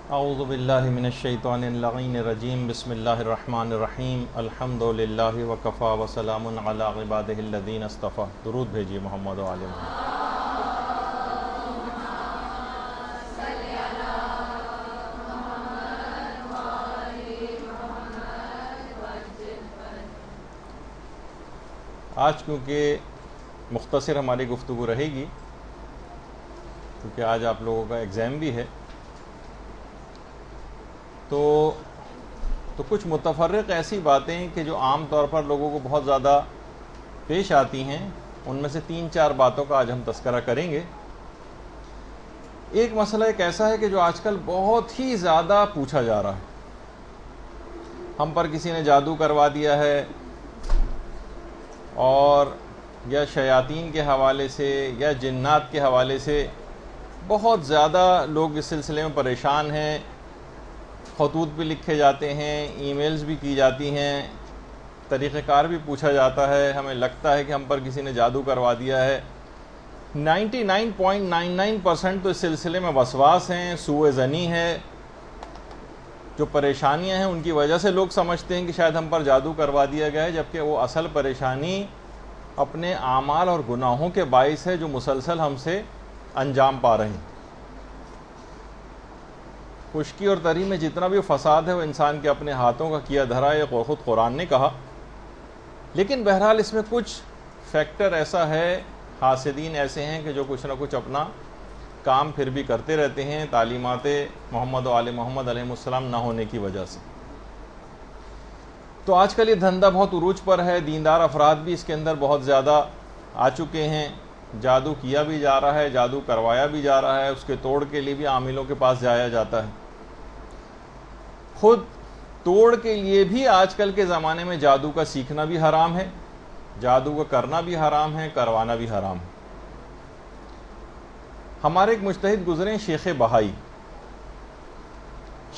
اعوذ باللہ من الشیطان اللعین الرجیم بسم اللہ الرحمن الرحیم الحمد للہ وکفا وسلام علی عبادہ الذین اصطفیٰ۔ درود بھیجیے محمد و آل محمد۔ آج کیونکہ مختصر ہماری گفتگو رہے گی، کیونکہ آج آپ لوگوں کا ایگزام بھی ہے، تو کچھ متفرق ایسی باتیں کہ جو عام طور پر لوگوں کو بہت زیادہ پیش آتی ہیں، ان میں سے 3-4 باتوں کا آج ہم تذکرہ کریں گے۔ ایک مسئلہ ایک ایسا ہے کہ جو آج کل بہت ہی زیادہ پوچھا جا رہا ہے، ہم پر کسی نے جادو کروا دیا ہے، اور یا شیاطین کے حوالے سے یا جنات کے حوالے سے بہت زیادہ لوگ اس سلسلے میں پریشان ہیں۔ خطوط بھی لکھے جاتے ہیں، ای میلز بھی کی جاتی ہیں، طریقہ کار بھی پوچھا جاتا ہے، ہمیں لگتا ہے کہ ہم پر کسی نے جادو کروا دیا ہے۔ 99.99% تو اس سلسلے میں وسواس ہیں، سوء ظنی ہے۔ جو پریشانیاں ہیں ان کی وجہ سے لوگ سمجھتے ہیں کہ شاید ہم پر جادو کروا دیا گیا ہے، جبکہ وہ اصل پریشانی اپنے اعمال اور گناہوں کے باعث ہے جو مسلسل ہم سے انجام پا رہے ہیں۔ خشکی اور تری میں جتنا بھی فساد ہے وہ انسان کے اپنے ہاتھوں کا کیا دھرا ہے، یہ خود قرآن نے کہا۔ لیکن بہرحال اس میں کچھ فیکٹر ایسا ہے، حاسدین ایسے ہیں کہ جو کچھ نہ کچھ اپنا کام پھر بھی کرتے رہتے ہیں، تعلیمات محمد و آل محمد علیہ السلام نہ ہونے کی وجہ سے۔ تو آج کل یہ دھندا بہت عروج پر ہے، دیندار افراد بھی اس کے اندر بہت زیادہ آ چکے ہیں۔ جادو کیا بھی جا رہا ہے، جادو کروایا بھی جا رہا ہے، اس کے توڑ کے لیے بھی عاملوں کے پاس جایا جاتا ہے۔ خود توڑ کے لیے بھی آج کل کے زمانے میں جادو کا سیکھنا بھی حرام ہے، جادو کا کرنا بھی حرام ہے، کروانا بھی حرام ہے۔ ہمارے ایک مجتہد گزرے شیخ بہائی۔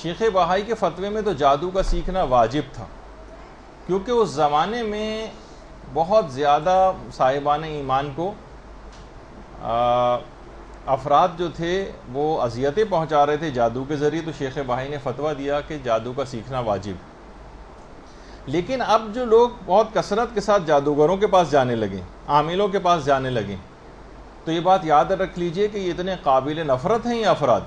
شیخ بہائی کے فتوے میں تو جادو کا سیکھنا واجب تھا، کیونکہ اس زمانے میں بہت زیادہ صاحبان ایمان کو افراد جو تھے وہ اذیتیں پہنچا رہے تھے جادو کے ذریعے، تو شیخ بہائی نے فتویٰ دیا کہ جادو کا سیکھنا واجب۔ لیکن اب جو لوگ بہت کثرت کے ساتھ جادوگروں کے پاس جانے لگے، عاملوں کے پاس جانے لگے، تو یہ بات یاد رکھ لیجئے کہ یہ اتنے قابل نفرت ہیں یہ افراد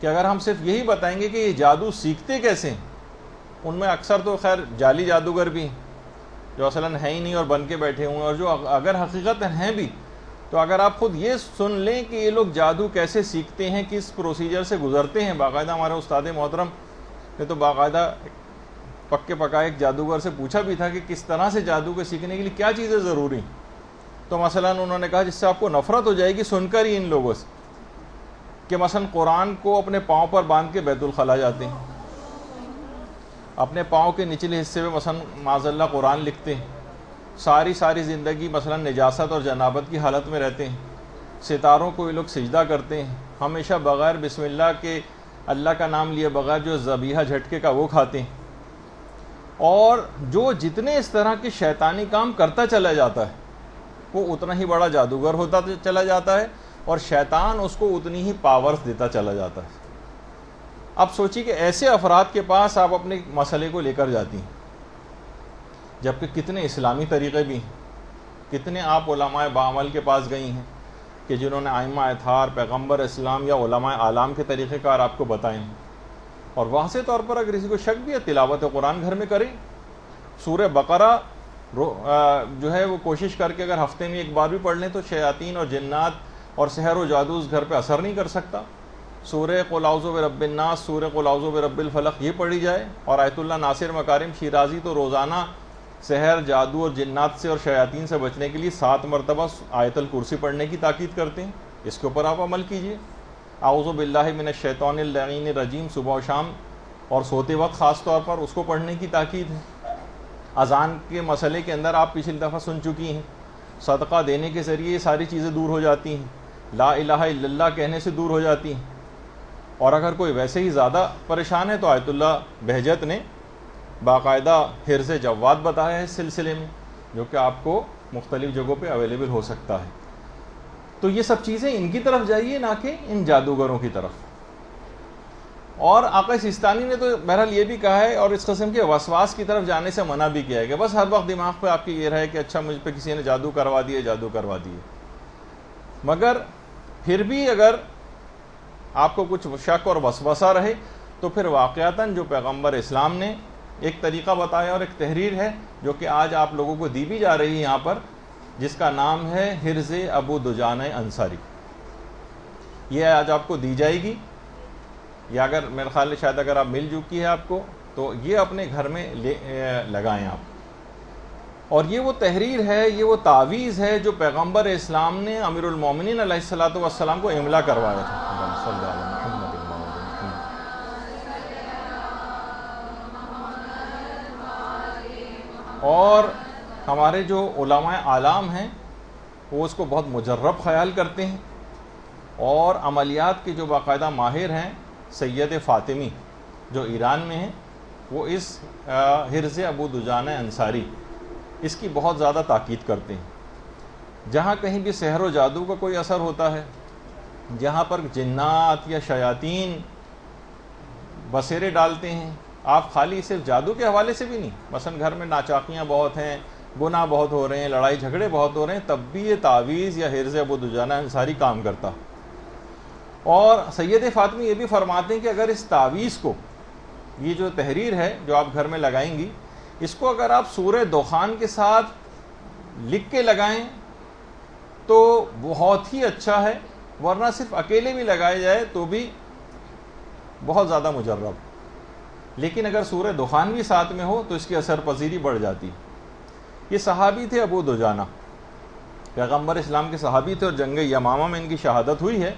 کہ اگر ہم صرف یہی بتائیں گے کہ یہ جادو سیکھتے کیسے ہیں، ان میں اکثر تو خیر جعلی جادوگر بھی ہیں جو اصلاً ہیں ہی نہیں اور بن کے بیٹھے ہوئے ہیں، اور جو اگر حقیقت ہیں بھی، تو اگر آپ خود یہ سن لیں کہ یہ لوگ جادو کیسے سیکھتے ہیں، کس پروسیجر سے گزرتے ہیں، باقاعدہ ہمارے استاد محترم نے تو باقاعدہ پکے پکائے ایک جادوگر سے پوچھا بھی تھا کہ کس طرح سے جادو کے سیکھنے کے لیے کیا چیزیں ضروری ہیں، تو مثلاً انہوں نے کہا جس سے آپ کو نفرت ہو جائے گی سن کر ہی ان لوگوں سے، کہ مثلاً قرآن کو اپنے پاؤں پر باندھ کے بیت الخلا جاتے ہیں، اپنے پاؤں کے نچلے حصے میں مثلاً معاذ اللہ قرآن لکھتے ہیں، ساری زندگی مثلا نجاست اور جنابت کی حالت میں رہتے ہیں، ستاروں کو یہ لوگ سجدہ کرتے ہیں، ہمیشہ بغیر بسم اللہ کے اللہ کا نام لیے بغیر جو ذبیحہ جھٹکے کا وہ کھاتے ہیں، اور جو جتنے اس طرح کے شیطانی کام کرتا چلا جاتا ہے وہ اتنا ہی بڑا جادوگر ہوتا چلا جاتا ہے، اور شیطان اس کو اتنی ہی پاورز دیتا چلا جاتا ہے۔ اب سوچیے کہ ایسے افراد کے پاس آپ اپنے مسئلے کو لے کر جاتی ہیں، جبکہ کتنے اسلامی طریقے بھی ہیں، کتنے آپ علماء بعمل کے پاس گئی ہیں کہ جنہوں نے ائمہ اطہار، پیغمبر اسلام یا علماء اعلام کے طریقہ کار آپ کو بتائے ہیں، اور واضح طور پر اگر کسی کو شک بھی ہے تلاوت قرآن گھر میں کریں، سورہ بقرہ جو ہے وہ کوشش کر کے اگر ہفتے میں ایک بار بھی پڑھ لیں تو شیاطین اور جنات اور سحر و جادو اس گھر پہ اثر نہیں کر سکتا۔ سورہ قل اعوذ برب الناس، سورہ قل اعوذ برب الفلق یہ پڑھی جائے، اور آیت اللہ ناصر مکارم شیرازی تو روزانہ سحر، جادو اور جنات سے اور شیاطین سے بچنے کے لیے 7 مرتبہ آیت الکرسی پڑھنے کی تاکید کرتے ہیں۔ اس کے اوپر آپ عمل کیجئے۔ اعوذ باللہ من الشیطان اللعین الرجیم صبح و شام اور سوتے وقت خاص طور پر اس کو پڑھنے کی تاکید ہے۔ اذان کے مسئلے کے اندر آپ پچھلی دفعہ سن چکی ہیں، صدقہ دینے کے ذریعے یہ ساری چیزیں دور ہو جاتی ہیں، لا الہ الا اللہ کہنے سے دور ہو جاتی ہیں، اور اگر کوئی ویسے ہی زیادہ پریشان ہے تو آیت اللہ بہجت نے باقاعدہ حرز جواد بتایا ہے اس سلسلے میں، جو کہ آپ کو مختلف جگہوں پہ اویلیبل ہو سکتا ہے۔ تو یہ سب چیزیں ان کی طرف جائیے، نہ کہ ان جادوگروں کی طرف۔ اور آقا سیستانی نے تو بہرحال یہ بھی کہا ہے اور اس قسم کے وسواس کی طرف جانے سے منع بھی کیا ہے کہ بس ہر وقت دماغ پہ آپ کی یہ رہے کہ اچھا مجھ پہ کسی نے جادو کروا دیے. مگر پھر بھی اگر آپ کو کچھ شک اور وسوسہ رہے تو پھر واقعتاً جو پیغمبر اسلام نے ایک طریقہ بتایا اور ایک تحریر ہے جو کہ آج آپ لوگوں کو دی بھی جا رہی ہے یہاں پر، جس کا نام ہے حرز ابو دجانہ انصاری. یہ آج آپ کو دی جائے گی، یا اگر میرے خیال ہے شاید اگر آپ مل چکی ہے آپ کو تو یہ اپنے گھر میں لگائیں آپ. اور یہ وہ تحریر ہے، یہ وہ تعویذ ہے جو پیغمبر اسلام نے امیر المومنین علیہ الصلوۃ والسلام کو املا کروایا تھا. اور ہمارے جو علماء اعلام ہیں وہ اس کو بہت مجرب خیال کرتے ہیں، اور عملیات کے جو باقاعدہ ماہر ہیں سید فاطمی جو ایران میں ہیں، وہ اس حرز ابو دجانہ انصاری اس کی بہت زیادہ تاکید کرتے ہیں. جہاں کہیں بھی سحر و جادو کا کوئی اثر ہوتا ہے، جہاں پر جنات یا شیاطین بسیرے ڈالتے ہیں، آپ خالی صرف جادو کے حوالے سے بھی نہیں، مثلا گھر میں ناچاقیاں بہت ہیں، گناہ بہت ہو رہے ہیں، لڑائی جھگڑے بہت ہو رہے ہیں، تب بھی یہ تعویذ یا حرز ابو دجانہ انصاری کام کرتا. اور سید فاطمی یہ بھی فرماتے ہیں کہ اگر اس تعویذ کو، یہ جو تحریر ہے جو آپ گھر میں لگائیں گی، اس کو اگر آپ سورہ دخان کے ساتھ لکھ کے لگائیں تو بہت ہی اچھا ہے، ورنہ صرف اکیلے بھی لگائے جائے تو بھی بہت زیادہ مجرب. لیکن اگر سورہ دخان بھی ساتھ میں ہو تو اس کی اثر پذیری بڑھ جاتی. یہ صحابی تھے ابو دجانہ، پیغمبر اسلام کے صحابی تھے، اور جنگ یمامہ میں ان کی شہادت ہوئی ہے،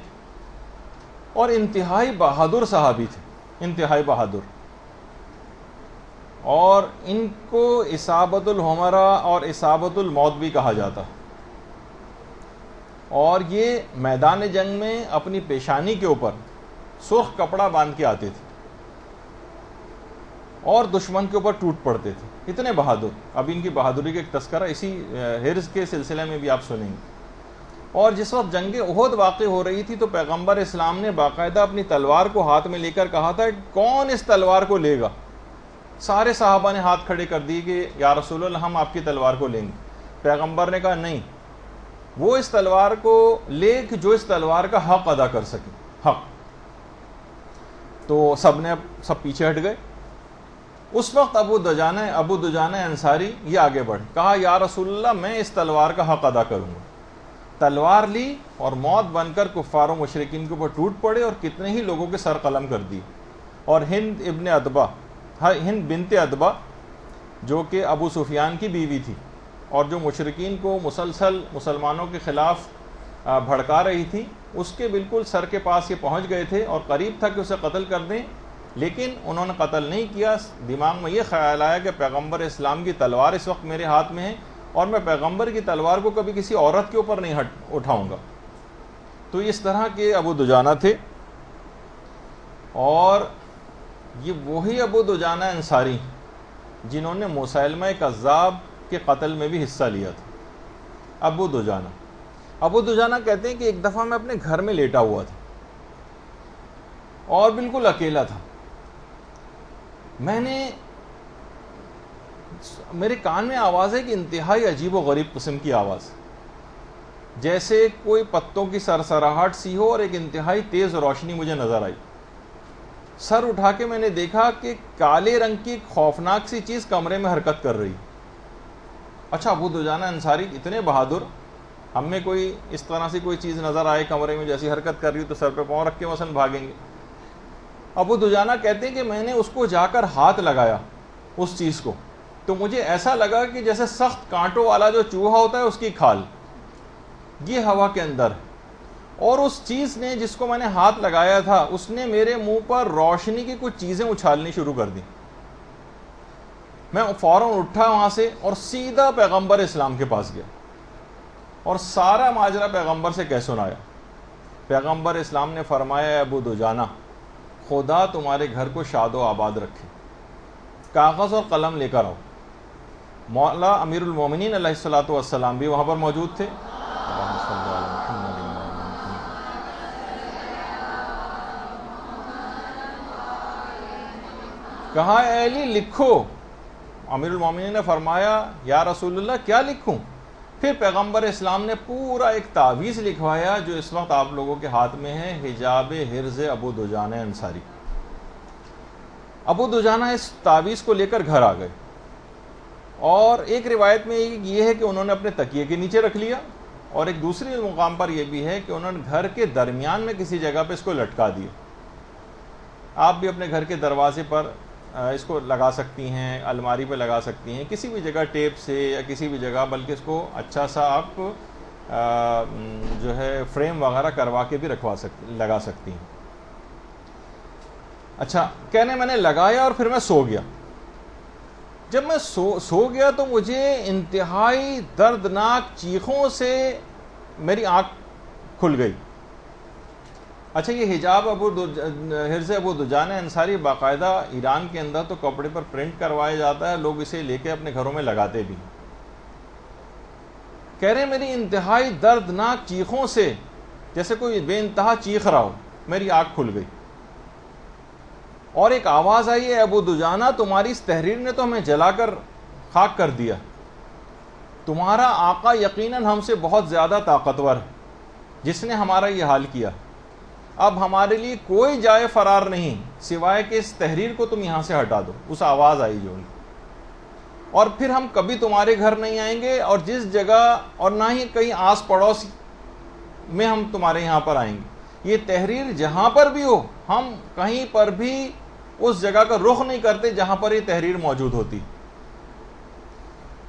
اور انتہائی بہادر صحابی تھے، انتہائی بہادر. اور ان کو اصابت الحمرا اور اصابت الموت بھی کہا جاتا. اور یہ میدان جنگ میں اپنی پیشانی کے اوپر سرخ کپڑا باندھ کے آتے تھے اور دشمن کے اوپر ٹوٹ پڑتے تھے. اتنے بہادر. اب ان کی بہادری کا ایک تذکرہ اسی حرز کے سلسلے میں بھی آپ سنیں گے. اور جس وقت جنگ احد واقع ہو رہی تھی تو پیغمبر اسلام نے باقاعدہ اپنی تلوار کو ہاتھ میں لے کر کہا تھا کہ کون اس تلوار کو لے گا. سارے صحابہ نے ہاتھ کھڑے کر دیے کہ یا رسول اللہ ہم آپ کی تلوار کو لیں گے. پیغمبر نے کہا نہیں، وہ اس تلوار کو لے کہ جو اس تلوار کا حق ادا کر سکے. حق. تو سب پیچھے ہٹ گئے. اس وقت ابو دجانہ انصاری یہ آگے بڑھے، کہا یا رسول اللہ میں اس تلوار کا حق ادا کروں گا. تلوار لی اور موت بن کر کفار و مشرکین کے اوپر ٹوٹ پڑے اور کتنے ہی لوگوں کے سر قلم کر دی. اور ہند بنت ادبا جو کہ ابو سفیان کی بیوی تھی اور جو مشرکین کو مسلسل مسلمانوں کے خلاف بھڑکا رہی تھی، اس کے بالکل سر کے پاس یہ پہنچ گئے تھے اور قریب تھا کہ اسے قتل کر دیں، لیکن انہوں نے قتل نہیں کیا. دماغ میں یہ خیال آیا کہ پیغمبر اسلام کی تلوار اس وقت میرے ہاتھ میں ہے اور میں پیغمبر کی تلوار کو کبھی کسی عورت کے اوپر نہیں اٹھاؤں گا. تو اس طرح کے ابو دجانہ تھے. اور یہ وہی ابو دجانہ انصاری جنہوں نے مسیلمہ کذاب کے قتل میں بھی حصہ لیا تھا. ابو دجانہ کہتے ہیں کہ ایک دفعہ میں اپنے گھر میں لیٹا ہوا تھا اور بالکل اکیلا تھا. میرے کان میں آواز ہے کہ انتہائی عجیب و غریب قسم کی آواز، جیسے کوئی پتوں کی سرسراہٹ سی ہو، اور ایک انتہائی تیز روشنی مجھے نظر آئی. سر اٹھا کے میں نے دیکھا کہ کالے رنگ کی خوفناک سی چیز کمرے میں حرکت کر رہی. اچھا، ابو دجانہ انصاری اتنے بہادر، ہم میں کوئی اس طرح سے کوئی چیز نظر آئے کمرے میں جیسی حرکت کر رہی ہو تو سر پہ پاؤں رکھ کے مثلا بھاگیں گے. ابو دجانہ کہتے ہیں کہ میں نے اس کو جا کر ہاتھ لگایا اس چیز کو، تو مجھے ایسا لگا کہ جیسے سخت کانٹوں والا جو چوہا ہوتا ہے اس کی کھال یہ ہوا کے اندر. اور اس چیز نے، جس کو میں نے ہاتھ لگایا تھا، اس نے میرے منہ پر روشنی کی کچھ چیزیں اچھالنی شروع کر دی. میں فوراً اٹھا وہاں سے اور سیدھا پیغمبر اسلام کے پاس گیا اور سارا ماجرا پیغمبر سے کہہ سنایا. پیغمبر اسلام نے فرمایا ابو دجانہ خدا تمہارے گھر کو شاد و آباد رکھے، کاغذ اور قلم لے کر آؤ. مولا امیر المومنین علیہ الصلوۃ والسلام بھی وہاں پر موجود تھے. کہا اے علی لکھو. امیر المومنین نے فرمایا یا رسول اللہ کیا لکھوں؟ پھر پیغمبر اسلام نے پورا ایک تعویذ لکھوایا جو اس وقت آپ لوگوں کے ہاتھ میں ہے، حجاب حرز ابو دجانہ انصاری. ابو دجانہ اس تعویذ کو لے کر گھر آ گئے، اور ایک روایت میں یہ ہے کہ انہوں نے اپنے تکیے کے نیچے رکھ لیا، اور ایک دوسری مقام پر یہ بھی ہے کہ انہوں نے گھر کے درمیان میں کسی جگہ پہ اس کو لٹکا دیا. آپ بھی اپنے گھر کے دروازے پر اس کو لگا سکتی ہیں، الماری پہ لگا سکتی ہیں، کسی بھی جگہ ٹیپ سے یا کسی بھی جگہ، بلکہ اس کو اچھا سا آپ جو ہے فریم وغیرہ کروا کے بھی لگا سکتی ہیں. اچھا، کہنے میں نے لگایا اور پھر میں سو گیا. جب میں سو گیا تو مجھے انتہائی دردناک چیخوں سے میری آنکھ کھل گئی. اچھا، یہ حجاب حرز ابو دجانہ انصاری باقاعدہ ایران کے اندر تو کپڑے پر پرنٹ کروایا جاتا ہے، لوگ اسے لے کے اپنے گھروں میں لگاتے بھی. کہہ رہے میری انتہائی دردناک چیخوں سے، جیسے کوئی بے انتہا چیخ رہا ہو، میری آنکھ کھل گئی اور ایک آواز آئی ہے ابو دجانہ تمہاری اس تحریر نے تو ہمیں جلا کر خاک کر دیا. تمہارا آقا یقیناً ہم سے بہت زیادہ طاقتور ہے جس نے ہمارا یہ حال کیا. اب ہمارے لیے کوئی جائے فرار نہیں سوائے کہ اس تحریر کو تم یہاں سے ہٹا دو. اس آواز آئی جو، اور پھر ہم کبھی تمہارے گھر نہیں آئیں گے، اور جس جگہ اور نہ ہی کہیں آس پڑوس میں ہم تمہارے یہاں پر آئیں گے. یہ تحریر جہاں پر بھی ہو، ہم کہیں پر بھی اس جگہ کا رخ نہیں کرتے جہاں پر یہ تحریر موجود ہوتی.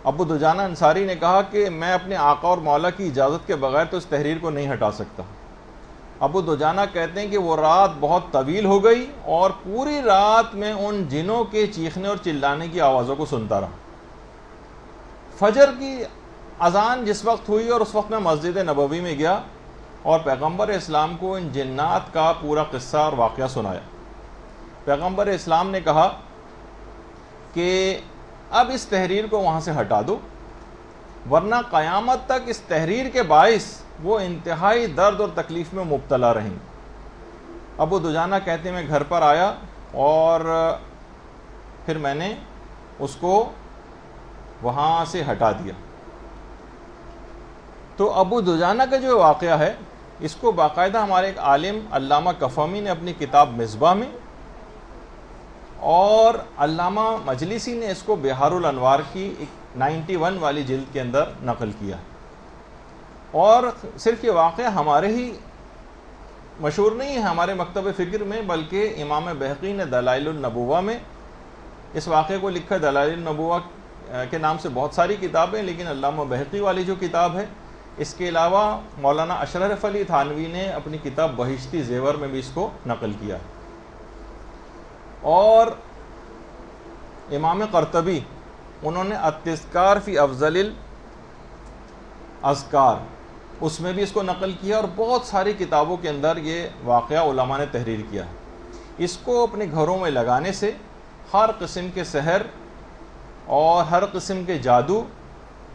ابو دجانہ انصاری نے کہا کہ میں اپنے آقا اور مولا کی اجازت کے بغیر تو اس تحریر کو نہیں ہٹا سکتا. ابو دجانہ کہتے ہیں کہ وہ رات بہت طویل ہو گئی اور پوری رات میں ان جنوں کے چیخنے اور چلانے کی آوازوں کو سنتا رہا. فجر کی اذان جس وقت ہوئی اور اس وقت میں مسجد نبوی میں گیا اور پیغمبر اسلام کو ان جنات کا پورا قصہ اور واقعہ سنایا. پیغمبر اسلام نے کہا کہ اب اس تحریر کو وہاں سے ہٹا دو، ورنہ قیامت تک اس تحریر کے باعث وہ انتہائی درد اور تکلیف میں مبتلا رہیں. ابو دجانہ کہتے ہیں میں گھر پر آیا اور پھر میں نے اس کو وہاں سے ہٹا دیا. تو ابو دجانہ کا جو واقعہ ہے اس کو باقاعدہ ہمارے ایک عالم علامہ کفامی نے اپنی کتاب مصباح میں، اور علامہ مجلسی نے اس کو بہار الانوار کی 91 والی جلد کے اندر نقل کیا. اور صرف یہ واقعہ ہمارے ہی مشہور نہیں ہے ہمارے مکتب فکر میں، بلکہ امام بہقی نے دلائل النبوہ میں اس واقعے کو لکھا. دلائل النبوہ کے نام سے بہت ساری کتابیں، لیکن علامہ بہقی والی جو کتاب ہے، اس کے علاوہ مولانا اشرف علی تھانوی نے اپنی کتاب بہشتی زیور میں بھی اس کو نقل کیا ہے. اور امام قرطبی انہوں نے التذکار فی افضل الاذکار اس میں بھی اس کو نقل کیا، اور بہت ساری کتابوں کے اندر یہ واقعہ علماء نے تحریر کیا ہے. اس کو اپنے گھروں میں لگانے سے ہر قسم کے سحر اور ہر قسم کے جادو،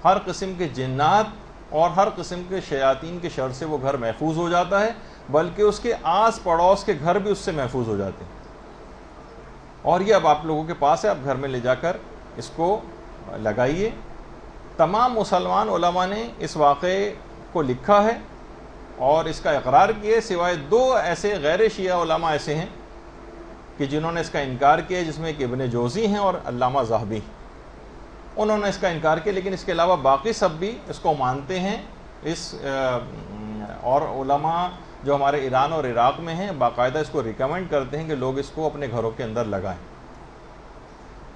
ہر قسم کے جنات اور ہر قسم کے شیاطین کے شر سے وہ گھر محفوظ ہو جاتا ہے، بلکہ اس کے آس پڑوس کے گھر بھی اس سے محفوظ ہو جاتے ہیں. اور یہ اب آپ لوگوں کے پاس ہے، آپ گھر میں لے جا کر اس کو لگائیے. تمام مسلمان علماء نے اس واقعے کو لکھا ہے اور اس کا اقرار کیے، سوائے 2 ایسے غیر شیعہ علماء ایسے ہیں کہ جنہوں نے اس کا انکار کیا، جس میں ایک ابن جوزی ہیں اور علامہ ذہبی. انہوں نے اس کا انکار کیا، لیکن اس کے علاوہ باقی سب بھی اس کو مانتے ہیں. اور علماء جو ہمارے ایران اور عراق میں ہیں باقاعدہ اس کو ریکمینڈ کرتے ہیں کہ لوگ اس کو اپنے گھروں کے اندر لگائیں.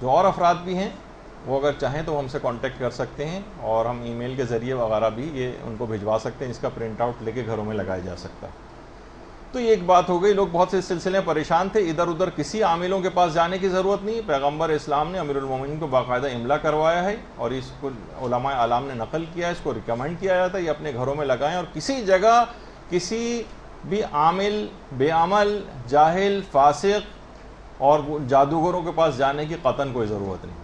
جو اور افراد بھی ہیں وہ اگر چاہیں تو ہم سے کانٹیکٹ کر سکتے ہیں، اور ہم ای میل کے ذریعے وغیرہ بھی یہ ان کو بھجوا سکتے ہیں. اس کا پرنٹ آؤٹ لے کے گھروں میں لگایا جا سکتا ہے. تو یہ ایک بات ہو گئی. لوگ بہت سے اس سلسلے میں پریشان تھے، ادھر ادھر کسی عاملوں کے پاس جانے کی ضرورت نہیں. پیغمبر اسلام نے امیر المومنین کو باقاعدہ املا کروایا ہے، اور اس کو علماء اعلام نے نقل کیا ہے، اس کو ریکمینڈ کیا جاتا ہے یہ اپنے گھروں میں لگائیں. اور کسی جگہ کسی بھی عامل، بے عمل، جاہل، فاسق اور جادوگروں کے پاس جانے کی قطعاً کوئی ضرورت نہیں.